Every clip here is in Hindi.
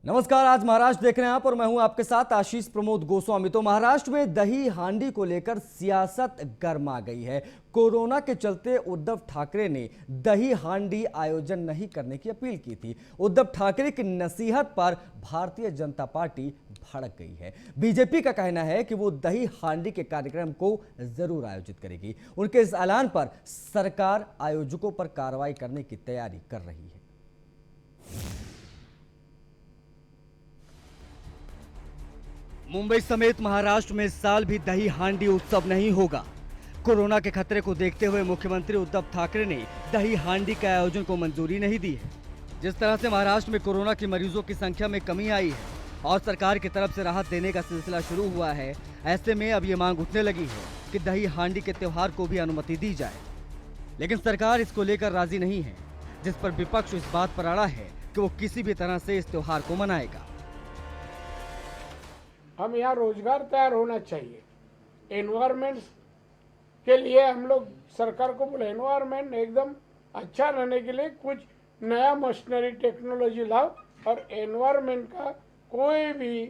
नमस्कार, आज महाराष्ट्र देख रहे हैं आप और मैं हूं आपके साथ आशीष प्रमोद गोस्वामी। तो महाराष्ट्र में दही हांडी को लेकर सियासत गर्मा गई है। कोरोना के चलते उद्धव ठाकरे ने दही हांडी आयोजन नहीं करने की अपील की थी। उद्धव ठाकरे की नसीहत पर भारतीय जनता पार्टी भड़क गई है। बीजेपी का कहना है कि वो दही हांडी के कार्यक्रम को जरूर आयोजित करेगी। उनके इस ऐलान पर सरकार आयोजकों पर कार्रवाई करने की तैयारी कर रही है। मुंबई समेत महाराष्ट्र में इस साल भी दही हांडी उत्सव नहीं होगा। कोरोना के खतरे को देखते हुए मुख्यमंत्री उद्धव ठाकरे ने दही हांडी के आयोजन को मंजूरी नहीं दी है। जिस तरह से महाराष्ट्र में कोरोना के मरीजों की संख्या में कमी आई है और सरकार की तरफ से राहत देने का सिलसिला शुरू हुआ है, ऐसे में अब ये मांग उठने लगी है कि दही हांडी के त्योहार को भी अनुमति दी जाए। लेकिन सरकार इसको लेकर राजी नहीं है, जिस पर विपक्ष इस बात पर अड़ा है कि वो किसी भी तरह से इस त्योहार को मनाएगा। हम यहाँ रोजगार तैयार होना चाहिए। एनवायरमेंट के लिए हम लोग सरकार को बोले एनवायरमेंट एकदम अच्छा रहने के लिए कुछ नया मशीनरी टेक्नोलॉजी लाओ और एनवायरमेंट का कोई भी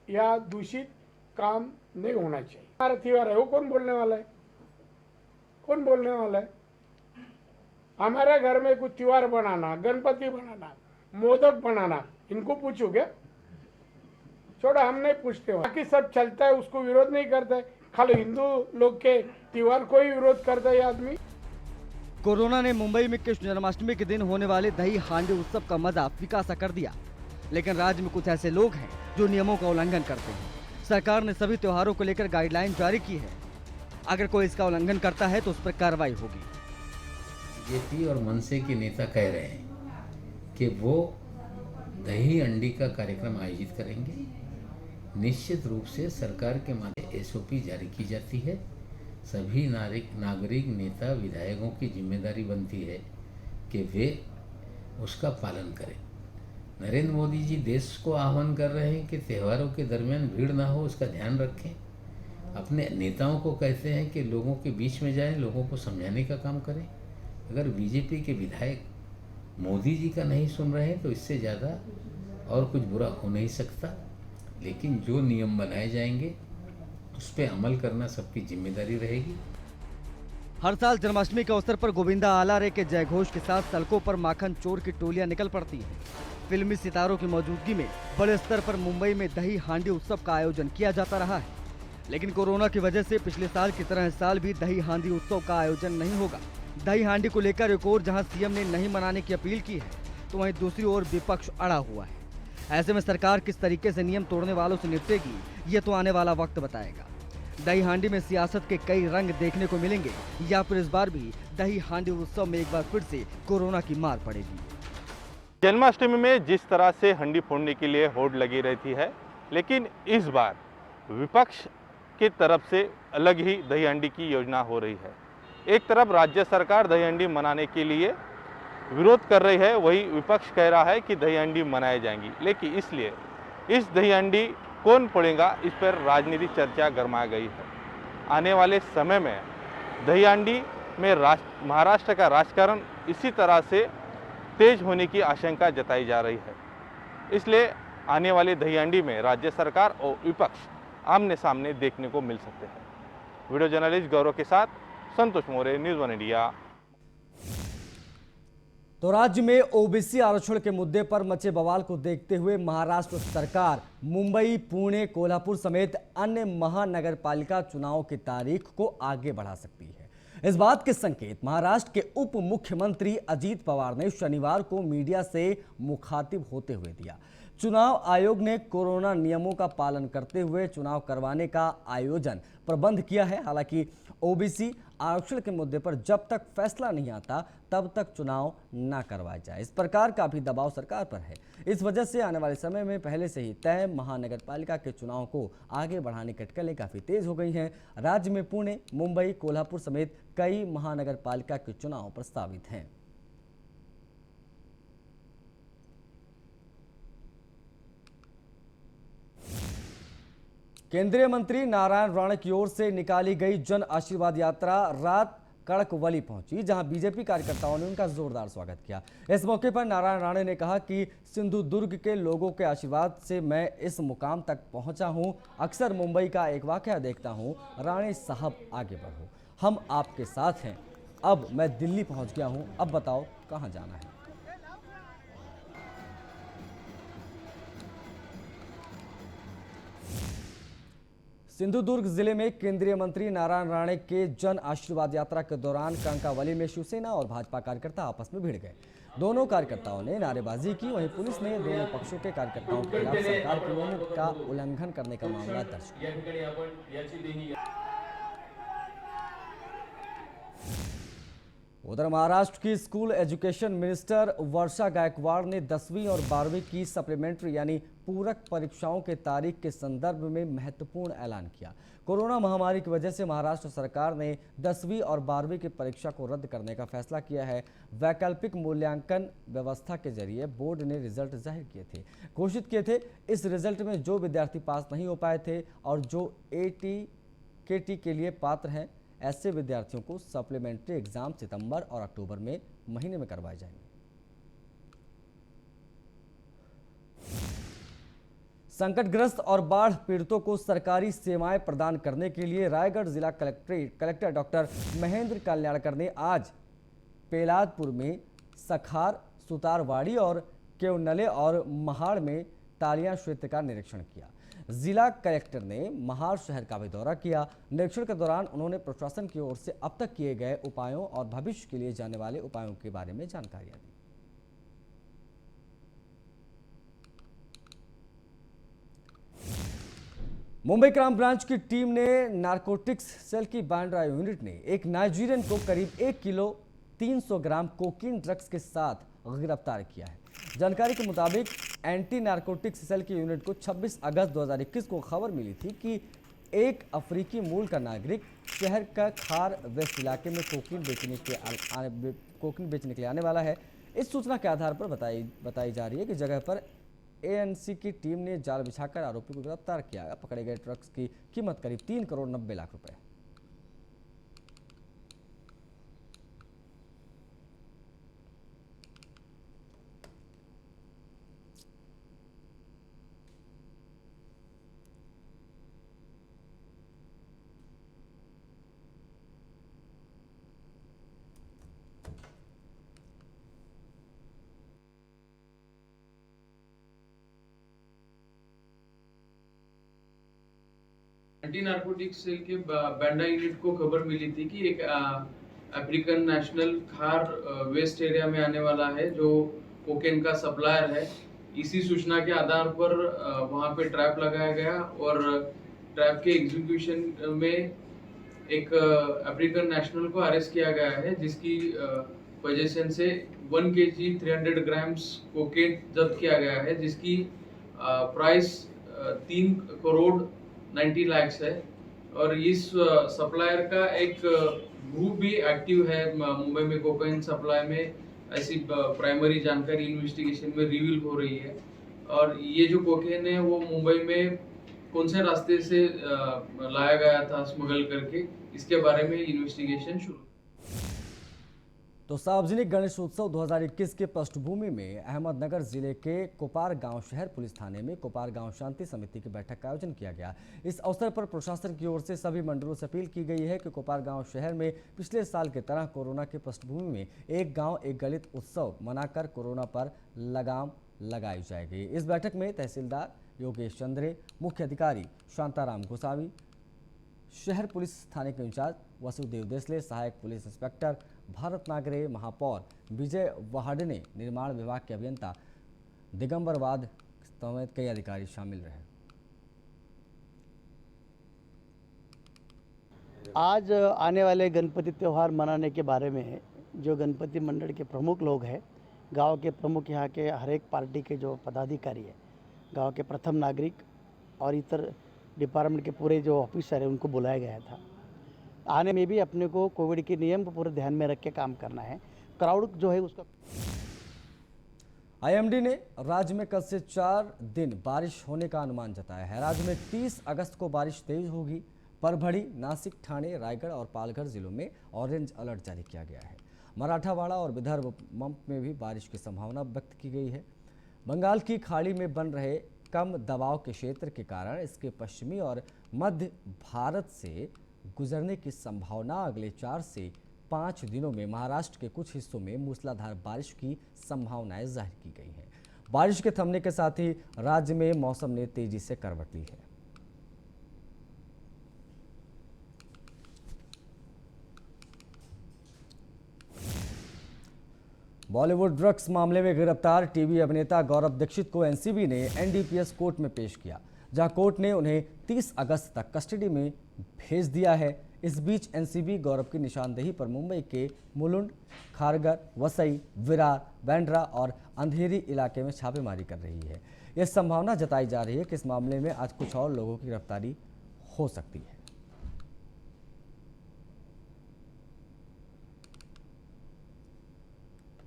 या दूषित काम नहीं होना चाहिए। हमारा त्योहार है, वो कौन बोलने वाला है? कौन बोलने वाला है? हमारे घर में कुछ त्योहार बनाना, गणपति बनाना, मोदक बनाना, इनको पूछो क्या? छोड़ा, हम नहीं पूछते। बाकी सब चलता है, उसको विरोध नहीं करता है। खाली हिंदू लोग के त्योहार को ही विरोध करता है आदमी। कोरोना ने मुंबई में कृष्ण जन्माष्टमी के दिन होने वाले दही हांडी उत्सव का मजा फीका सा कर दिया। लेकिन राज्य में कुछ ऐसे लोग हैं जो नियमों का उल्लंघन करते हैं। सरकार ने सभी त्योहारों को लेकर गाइडलाइन जारी की है। अगर कोई इसका उल्लंघन करता है तो उस पर कार्रवाई होगी। बीजेपी और मनसे के नेता कह रहे हैं कि वो दही हांडी का कार्यक्रम आयोजित करेंगे। निश्चित रूप से सरकार के माध्यम एसओपी जारी की जाती है। सभी नागरिक नेता विधायकों की जिम्मेदारी बनती है कि वे उसका पालन करें। नरेंद्र मोदी जी देश को आह्वान कर रहे हैं कि त्योहारों के दरमियान भीड़ ना हो, उसका ध्यान रखें। अपने नेताओं को कहते हैं कि लोगों के बीच में जाएं, लोगों को समझाने का काम करें। अगर बीजेपी के विधायक मोदी जी का नहीं सुन रहे हैं तो इससे ज़्यादा और कुछ बुरा हो नहीं सकता। लेकिन जो नियम बनाए जाएंगे उस पर अमल करना सबकी जिम्मेदारी रहेगी। हर साल जन्माष्टमी के अवसर पर गोविंदा आलारे के जयघोष के साथ सड़कों पर माखन चोर की टोलियां निकल पड़ती हैं। फिल्मी सितारों की मौजूदगी में बड़े स्तर पर मुंबई में दही हांडी उत्सव का आयोजन किया जाता रहा है। लेकिन कोरोना की वजह से पिछले साल की तरह इस साल भी दही हांडी उत्सव का आयोजन नहीं होगा। दही हांडी को लेकर एक ओर जहां सीएम ने नहीं मनाने की अपील की है, तो वहीं दूसरी ओर विपक्ष अड़ा हुआ है। ऐसे में सरकार किस तरीके से नियम तोड़ने वालों से निपटेगी, ये तो आने वाला वक्त बताएगा। दही हांडी में सियासत के कई रंग देखने को मिलेंगे, या फिर इस बार भी दही हांडी उत्सव में एक बार फिर से कोरोना की मार पड़ेगी। जन्माष्टमी में जिस तरह से हंडी फोड़ने के लिए होड़ लगी रहती है, लेकिन इस बार विपक्ष की तरफ से अलग ही दही हांडी की योजना हो रही है। एक तरफ राज्य सरकार दही हांडी मनाने के लिए विरोध कर रही है, वही विपक्ष कह रहा है कि दही हांडी मनाई जाएंगी। लेकिन इसलिए इस दही हांडी कौन फोड़ेगा, इस पर राजनीतिक चर्चा गरमा गई है। आने वाले समय में दही हांडी में महाराष्ट्र का राजकारण इसी तरह से तेज होने की आशंका जताई जा रही है। इसलिए आने वाले दही हांडी में राज्य सरकार और विपक्ष आमने सामने देखने को मिल सकते हैं। वीडियो जर्नलिस्ट गौरव के साथ संतोष मोरे, न्यूज़ 1 इंडिया। तो राज्य में ओबीसी आरक्षण के मुद्दे पर मचे बवाल को देखते हुए महाराष्ट्र सरकार मुंबई, पुणे, कोल्हापुर समेत अन्य महानगरपालिका चुनाव की तारीख को आगे बढ़ा सकती है। इस बात के संकेत महाराष्ट्र के उप मुख्यमंत्री अजीत पवार ने शनिवार को मीडिया से मुखातिब होते हुए दिया। चुनाव आयोग ने कोरोना नियमों का पालन करते हुए चुनाव करवाने का आयोजन प्रबंध किया है। हालांकि ओबीसी आरक्षण के मुद्दे पर जब तक फैसला नहीं आता तब तक चुनाव न करवाया जाए, इस प्रकार का भी दबाव सरकार पर है। इस वजह से आने वाले समय में पहले से ही तय महानगरपालिका के चुनाव को आगे बढ़ाने की अटकलें काफी तेज हो गई हैं। राज्य में पुणे, मुंबई, कोल्हापुर समेत कई महानगरपालिका के चुनाव प्रस्तावित हैं। केंद्रीय मंत्री नारायण राणे की ओर से निकाली गई जन आशीर्वाद यात्रा रात कड़कवली पहुंची, जहां बीजेपी कार्यकर्ताओं ने उनका जोरदार स्वागत किया। इस मौके पर नारायण राणे ने कहा कि सिंधुदुर्ग के लोगों के आशीर्वाद से मैं इस मुकाम तक पहुंचा हूं। अक्सर मुंबई का एक वाकया देखता हूं, राणे साहब आगे बढ़ो, हम आपके साथ हैं। अब मैं दिल्ली पहुंच गया हूं, अब बताओ कहां जाना है। सिंधुदुर्ग जिले में केंद्रीय मंत्री नारायण राणे के जन आशीर्वाद यात्रा के दौरान कंकावली में शिवसेना और भाजपा कार्यकर्ता आपस में भिड़ गए। दोनों कार्यकर्ताओं ने नारेबाजी की। वहीं पुलिस ने दोनों पक्षों के कार्यकर्ताओं के खिलाफ सरकार के नियमों का उल्लंघन करने का मामला दर्ज किया। उधर महाराष्ट्र की स्कूल एजुकेशन मिनिस्टर वर्षा गायकवाड़ ने 10वीं और 12वीं की सप्लीमेंट्री यानी पूरक परीक्षाओं के तारीख के संदर्भ में महत्वपूर्ण ऐलान किया। कोरोना महामारी की वजह से महाराष्ट्र सरकार ने 10वीं और 12वीं की परीक्षा को रद्द करने का फैसला किया है। वैकल्पिक मूल्यांकन व्यवस्था के जरिए बोर्ड ने रिजल्ट जाहिर किए थे, घोषित किए थे। इस रिजल्ट में जो विद्यार्थी पास नहीं हो पाए थे और जो AT-KT के लिए पात्र हैं, ऐसे विद्यार्थियों को सप्लीमेंट्री एग्जाम सितंबर और अक्टूबर में महीने में करवाए जाएंगे। संकटग्रस्त और बाढ़ पीड़ितों को सरकारी सेवाएं प्रदान करने के लिए रायगढ़ जिला कलेक्टर डॉक्टर महेंद्र कल्याणकर ने आज पेलादपुर में सखार, सुतारवाड़ी और केवनले और महाड़ में तालियां क्षेत्र का निरीक्षण किया। जिला कलेक्टर ने महाड़ शहर का भी दौरा किया। निरीक्षण के दौरान उन्होंने प्रशासन की ओर से अब तक किए गए उपायों और भविष्य के लिए जाने वाले उपायों के बारे में जानकारियां दी। मुंबई क्राइम ब्रांच की टीम ने नारकोटिक्स सेल की बांद्रा यूनिट ने एक नाइजीरियन को करीब 1 किलो 300 ग्राम कोकीन ड्रग्स के साथ गिरफ्तार किया है। जानकारी के मुताबिक एंटी नारकोटिक्स सेल की यूनिट को 26 अगस्त 2021 को खबर मिली थी कि एक अफ्रीकी मूल का नागरिक शहर का खार वेस्ट इलाके में कोकीन बेचने के लिए आने वाला है। इस सूचना के आधार पर बताई जा रही है कि जगह पर ANC की टीम ने जाल बिछाकर आरोपी को गिरफ्तार किया। पकड़े गए ड्रग्स की कीमत करीब 3 करोड़ 90 लाख रुपए। एंटी नार्कोटिक्स सेल के बांद्रा यूनिट को खबर मिली थी कि एक अफ्रीकन नेशनल खार वेस्ट एरिया में आने वाला है जो कोकेन का सप्लायर है। इसी सूचना के आधार पर वहां पे ट्रैप लगाया गया और ट्रैप के एग्जीक्यूशन में एक अफ्रीकन नेशनल को अरेस्ट किया गया है, जिसकी पोजीशन से 1 kg 300 ग्राम्स कोकेन जब्त किया गया है, जिसकी प्राइस 3 करोड़ 90 लाख है। और इस सप्लायर का एक ग्रुप भी एक्टिव है मुंबई में कोकेन सप्लाई में। ऐसी प्राइमरी जानकारी इन्वेस्टिगेशन में रिवील हो रही है। और ये जो कोकेन है वो मुंबई में कौन से रास्ते से लाया गया था स्मगल करके, इसके बारे में इन्वेस्टिगेशन शुरू। तो सार्वजनिक गणेशोत्सव 2021 के पृष्ठभूमि में अहमदनगर जिले के कोपार गांव शहर पुलिस थाने में कोपार गांव शांति समिति की बैठक का आयोजन किया गया। इस अवसर पर प्रशासन की ओर से सभी मंडलों से अपील की गई है कि कोपार गांव शहर में पिछले साल की तरह कोरोना के पृष्ठभूमि में एक गांव एक गलित उत्सव मनाकर कोरोना पर लगाम लगाई जाएगी। इस बैठक में तहसीलदार योगेश चंद्रे, मुख्य अधिकारी शांताराम गोसावी, शहर पुलिस थाने के इंचार्ज वसुदेव देसले, सहायक पुलिस इंस्पेक्टर भारत नागरे, महापौर विजय वहाडने, निर्माण विभाग के अभियंता दिगंबर वाद समेत कई अधिकारी शामिल रहे। आज आने वाले गणपति त्यौहार मनाने के बारे में जो गणपति मंडल के प्रमुख लोग हैं, गांव के प्रमुख, यहाँ के हर एक पार्टी के जो पदाधिकारी है, गांव के प्रथम नागरिक और इतर डिपार्टमेंट के पूरे जो ऑफिसर है, उनको बुलाया गया था। आने में भी अपने को कोविड के नियम को पूरे ध्यान में रख के काम करना है। क्राउड जो है उसका IMD ने राज्य में कल से 4 दिन बारिश होने का अनुमान जताया है। राज्य में 30 अगस्त को बारिश तेज होगी। परभणी, नासिक, ठाणे, रायगढ़ और पालघर जिलों में ऑरेंज अलर्ट जारी किया गया है। मराठावाड़ा और विदर्भ में भी बारिश की संभावना व्यक्त की गई है। बंगाल की खाड़ी में बन रहे कम दबाव के क्षेत्र के कारण इसके पश्चिमी और मध्य भारत से गुजरने की संभावना अगले 4 से 5 दिनों में महाराष्ट्र के कुछ हिस्सों में मूसलाधार बारिश की संभावनाएं जाहिर की गई हैं। बारिश के थमने के साथ ही राज्य में मौसम ने तेजी से करवट ली है। बॉलीवुड ड्रग्स मामले में गिरफ्तार टीवी अभिनेता गौरव दीक्षित को एनसीबी ने एनडीपीएस कोर्ट में पेश किया, जहां कोर्ट ने उन्हें 30 अगस्त तक कस्टडी में भेज दिया है। इस बीच एनसीबी गौरव की निशानदेही पर मुंबई के मुलुंड, खारगर, वसई, विरार, बांद्रा और अंधेरी इलाके में छापेमारी कर रही है। यह संभावना जताई जा रही है कि इस मामले में आज कुछ और लोगों की गिरफ्तारी हो सकती है।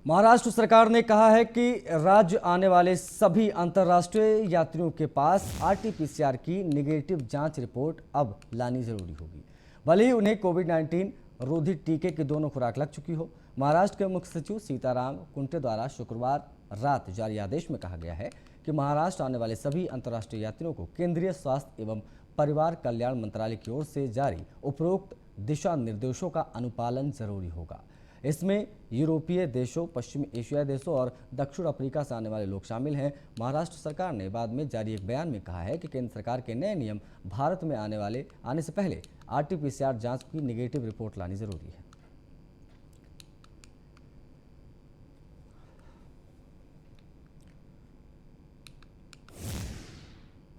महाराष्ट्र सरकार ने कहा है कि राज्य आने वाले सभी अंतर्राष्ट्रीय यात्रियों के पास आरटीपीसीआर की निगेटिव जांच रिपोर्ट अब लानी जरूरी होगी, भले ही उन्हें कोविड-19 रोधी टीके की दोनों खुराक लग चुकी हो। महाराष्ट्र के मुख्य सचिव सीताराम कुंटे द्वारा शुक्रवार रात जारी आदेश में कहा गया है कि महाराष्ट्र आने वाले सभी अंतर्राष्ट्रीय यात्रियों को केंद्रीय स्वास्थ्य एवं परिवार कल्याण मंत्रालय की ओर से जारी उपरोक्त दिशा निर्देशों का अनुपालन जरूरी होगा। इसमें यूरोपीय देशों, पश्चिमी एशियाई देशों और दक्षिण अफ्रीका से आने वाले लोग शामिल हैं। महाराष्ट्र सरकार ने बाद में जारी एक बयान में कहा है कि केंद्र सरकार के नए नियम भारत में आने से पहले आरटीपीसीआर जांच की निगेटिव रिपोर्ट लानी जरूरी है।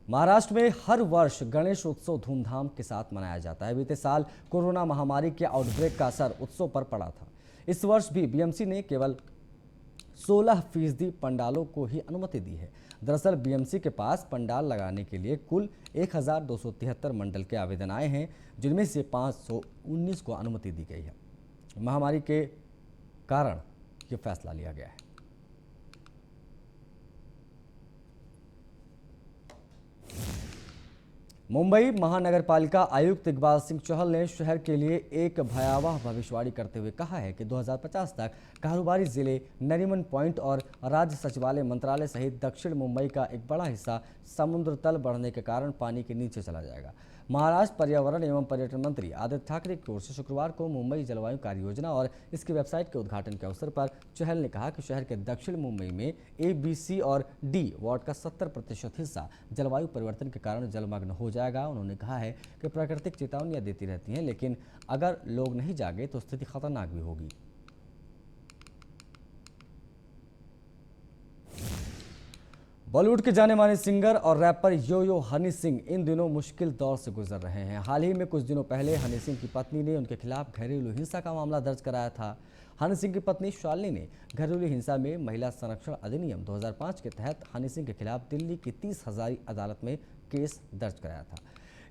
महाराष्ट्र में हर वर्ष गणेश उत्सव धूमधाम के साथ मनाया जाता है। बीते साल कोरोना महामारी के आउटब्रेक का असर उत्सव पर पड़ा था। इस वर्ष भी बीएमसी ने केवल 16% पंडालों को ही अनुमति दी है। दरअसल बीएमसी के पास पंडाल लगाने के लिए कुल 1273 मंडल के आवेदन आए हैं, जिनमें से 519 को अनुमति दी गई है। महामारी के कारण ये फैसला लिया गया है। मुंबई महानगरपालिका आयुक्त इकबाल सिंह चहल ने शहर के लिए एक भयावह भविष्यवाणी करते हुए कहा है कि 2050 तक कारोबारी जिले, नरीमन पॉइंट और राज्य सचिवालय मंत्रालय सहित दक्षिण मुंबई का एक बड़ा हिस्सा समुद्र तल बढ़ने के कारण पानी के नीचे चला जाएगा। महाराष्ट्र पर्यावरण एवं पर्यटन मंत्री आदित्य ठाकरे की ओर से शुक्रवार को मुंबई जलवायु कार्य योजना और इसकी वेबसाइट के उद्घाटन के अवसर पर चहल ने कहा कि शहर के दक्षिण मुंबई में ए, बी, सी और डी वार्ड का 70% हिस्सा जलवायु परिवर्तन के कारण जलमग्न हो जाएगा। उन्होंने कहा है कि प्राकृतिक चेतावनियां देती रहती हैं, लेकिन अगर लोग नहीं जागे तो स्थिति खतरनाक भी होगी। बॉलीवुड के जाने माने सिंगर और रैपर यो हनी सिंह इन दिनों मुश्किल दौर से गुजर रहे हैं। हाल ही में कुछ दिनों पहले हनी सिंह की पत्नी ने उनके खिलाफ घरेलू हिंसा का मामला दर्ज कराया था। हनी सिंह की पत्नी शालिनी ने घरेलू हिंसा में महिला संरक्षण अधिनियम 2005 के तहत हनी सिंह के खिलाफ दिल्ली की 30 हजारी अदालत में केस दर्ज कराया था।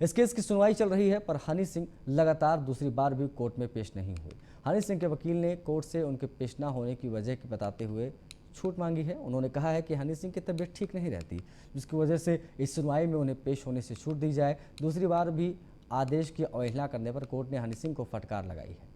इस केस की सुनवाई चल रही है, पर हनी सिंह लगातार दूसरी बार भी कोर्ट में पेश नहीं हुए। हनी सिंह के वकील ने कोर्ट से उनके पेश न होने की वजह बताते हुए छूट मांगी है। उन्होंने कहा है कि हनी सिंह की तबीयत ठीक नहीं रहती, जिसकी वजह से इस सुनवाई में उन्हें पेश होने से छूट दी जाए। दूसरी बार भी आदेश की अवहेलना करने पर कोर्ट ने हनी सिंह को फटकार लगाई है।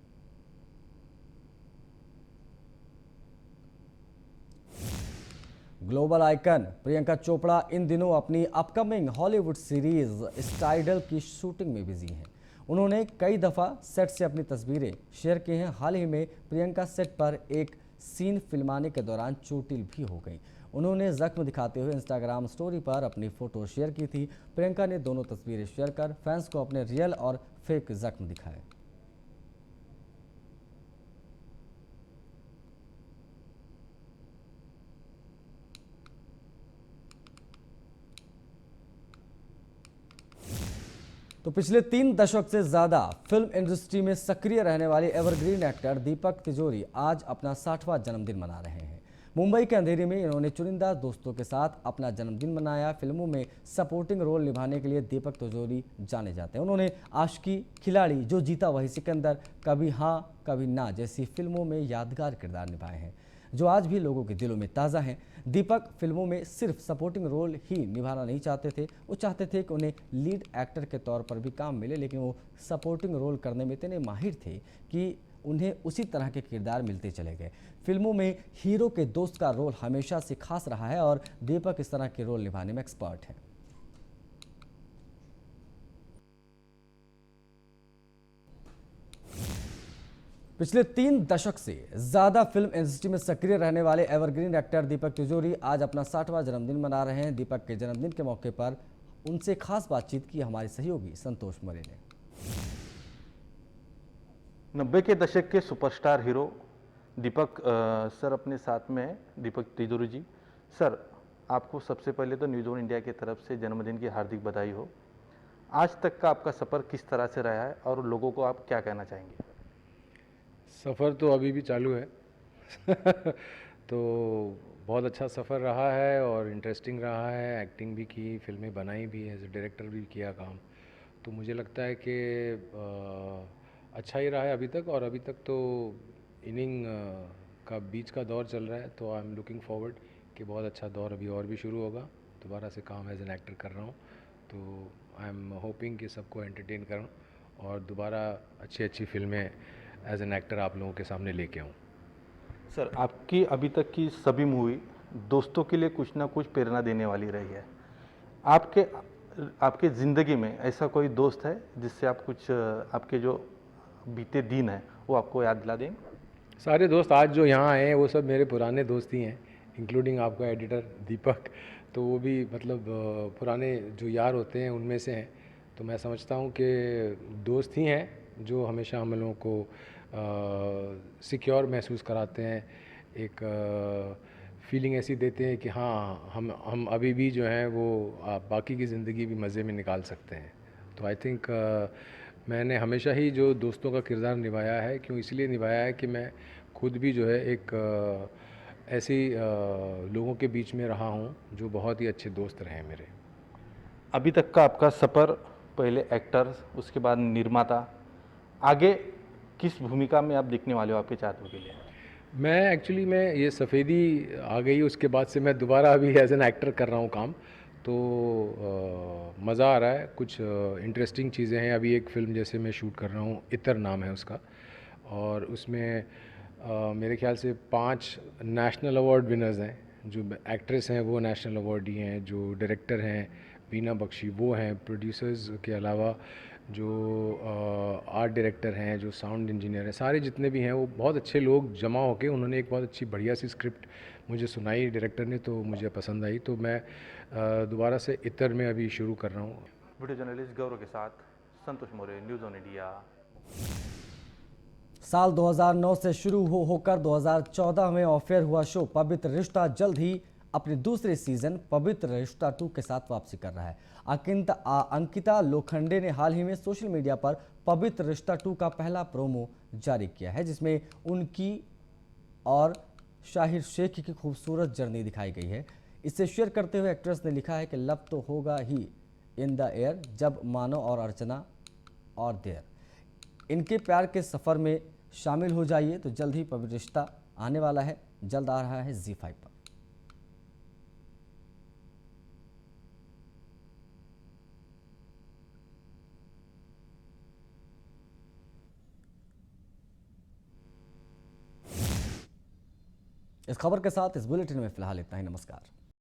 ग्लोबल आइकन प्रियंका चोपड़ा इन दिनों अपनी अपकमिंग हॉलीवुड सीरीज स्टाइडल की शूटिंग में बिजी हैं। उन्होंने कई दफ़ा सेट से अपनी तस्वीरें शेयर की हैं। हाल ही में प्रियंका सेट पर एक सीन फिल्माने के दौरान चोटिल भी हो गई। उन्होंने जख्म दिखाते हुए इंस्टाग्राम स्टोरी पर अपनी फोटो शेयर की थी। प्रियंका ने दोनों तस्वीरें शेयर कर फैंस को अपने रियल और फेक जख्म दिखाए। तो पिछले 3 दशक से ज़्यादा फिल्म इंडस्ट्री में सक्रिय रहने वाले एवरग्रीन एक्टर दीपक तिजोरी आज अपना 60वां जन्मदिन मना रहे हैं। मुंबई के अंधेरी में इन्होंने चुनिंदा दोस्तों के साथ अपना जन्मदिन मनाया। फिल्मों में सपोर्टिंग रोल निभाने के लिए दीपक तिजोरी जाने जाते हैं। उन्होंने आशिकी, खिलाड़ी, जो जीता वही सिकंदर, कभी हाँ कभी ना जैसी फिल्मों में यादगार किरदार निभाए हैं। जो आज भी लोगों के दिलों में ताज़ा हैं। दीपक फिल्मों में सिर्फ सपोर्टिंग रोल ही निभाना नहीं चाहते थे, वो चाहते थे कि उन्हें लीड एक्टर के तौर पर भी काम मिले, लेकिन वो सपोर्टिंग रोल करने में इतने माहिर थे कि उन्हें उसी तरह के किरदार मिलते चले गए। फिल्मों में हीरो के दोस्त का रोल हमेशा से खास रहा है और दीपक इस तरह के रोल निभाने में एक्सपर्ट हैं। पिछले 3 दशक से ज्यादा फिल्म इंडस्ट्री में सक्रिय रहने वाले एवरग्रीन एक्टर दीपक तिजोरी आज अपना 60वां जन्मदिन मना रहे हैं। दीपक के जन्मदिन के मौके पर उनसे खास बातचीत की हमारे सहयोगी संतोष मरे ने। 90 के दशक के सुपरस्टार हीरो दीपक सर अपने साथ में हैं। दीपक तिजोरी जी, सर आपको सबसे पहले तो न्यूज़ ऑन इंडिया की तरफ से जन्मदिन की हार्दिक बधाई हो। आज तक का आपका सफ़र किस तरह से रहा है और लोगों को आप क्या कहना चाहेंगे? सफ़र तो अभी भी चालू है तो बहुत अच्छा सफ़र रहा है और इंटरेस्टिंग रहा है। एक्टिंग भी की, फिल्में बनाई भी, एज ए डायरेक्टर भी किया काम। तो मुझे लगता है कि अच्छा ही रहा है अभी तक। और अभी तक तो इनिंग का बीच का दौर चल रहा है, तो आई एम लुकिंग फॉरवर्ड कि बहुत अच्छा दौर अभी और भी शुरू होगा। दोबारा से काम एज एन एक्टर कर रहा हूँ, तो आई एम होपिंग कि सबको एंटरटेन करूँ और दोबारा अच्छी अच्छी फिल्में एज एन एक्टर आप लोगों के सामने लेके आऊँ। सर आपकी अभी तक की सभी मूवी दोस्तों के लिए कुछ ना कुछ प्रेरणा देने वाली रही है। आपके ज़िंदगी में ऐसा कोई दोस्त है जिससे आप कुछ आपके जो बीते दिन हैं वो आपको याद दिला दें? सारे दोस्त आज जो यहाँ आए हैं वो सब मेरे पुराने दोस्त ही हैं, इंक्लूडिंग आपका एडिटर दीपक। तो वो भी मतलब पुराने जो यार होते हैं उनमें से हैं। तो मैं समझता हूँ कि दोस्त ही हैं जो हमेशा हम लोगों को सिक्योर महसूस कराते हैं। एक फीलिंग ऐसी देते हैं कि हाँ हम अभी भी जो हैं वो बाकी की ज़िंदगी भी मज़े में निकाल सकते हैं। तो आई थिंक मैंने हमेशा ही जो दोस्तों का किरदार निभाया है, क्यों इसलिए निभाया है कि मैं खुद भी जो है एक ऐसी लोगों के बीच में रहा हूँ जो बहुत ही अच्छे दोस्त रहे हैं मेरे। अभी तक का आपका सफ़र, पहले एक्टर, उसके बाद निर्माता, आगे किस भूमिका में आप दिखने वाले हो आपके चाहतों के लिए? मैं एक्चुअली ये सफ़ेदी आ गई, उसके बाद से मैं दोबारा अभी एज एन एक्टर कर रहा हूँ काम। तो मज़ा आ रहा है, कुछ इंटरेस्टिंग चीज़ें हैं। अभी एक फ़िल्म जैसे मैं शूट कर रहा हूँ, इतर नाम है उसका, और उसमें मेरे ख्याल से 5 नेशनल अवार्ड विनर्स हैं। जो एक्ट्रेस हैं वो नेशनल अवार्डी हैं, जो डायरेक्टर हैं बीना बख्शी वो हैं, प्रोड्यूसर्स के अलावा जो आर्ट डायरेक्टर हैं, जो साउंड इंजीनियर हैं, सारे जितने भी हैं वो बहुत अच्छे लोग जमा होकर उन्होंने एक बहुत अच्छी बढ़िया सी स्क्रिप्ट मुझे सुनाई डायरेक्टर ने, तो मुझे पसंद आई। तो मैं दोबारा से इतर में अभी शुरू कर रहा हूँ। वीडियो जर्नलिस्ट गौरव के साथ Santosh More, news on India. साल 2009 से शुरू होकर 2014 में ऑफेयर हुआ शो पवित्र रिश्ता जल्द ही अपने दूसरे सीजन पवित्र रिश्ता 2 के साथ वापसी कर रहा है। अंकिता लोखंडे ने हाल ही में सोशल मीडिया पर पवित्र रिश्ता 2 का पहला प्रोमो जारी किया है, जिसमें उनकी और शाहिर शेख की खूबसूरत जर्नी दिखाई गई है। इसे शेयर करते हुए एक्ट्रेस ने लिखा है कि लव तो होगा ही इन द एयर जब मानो और अर्चना और देर इनके प्यार के सफ़र में शामिल हो जाइए। तो जल्द ही पवित्र रिश्ता आने वाला है, जल्द आ रहा है ZEE5 पर। इस खबर के साथ इस बुलेटिन में फिलहाल इतना ही। नमस्कार।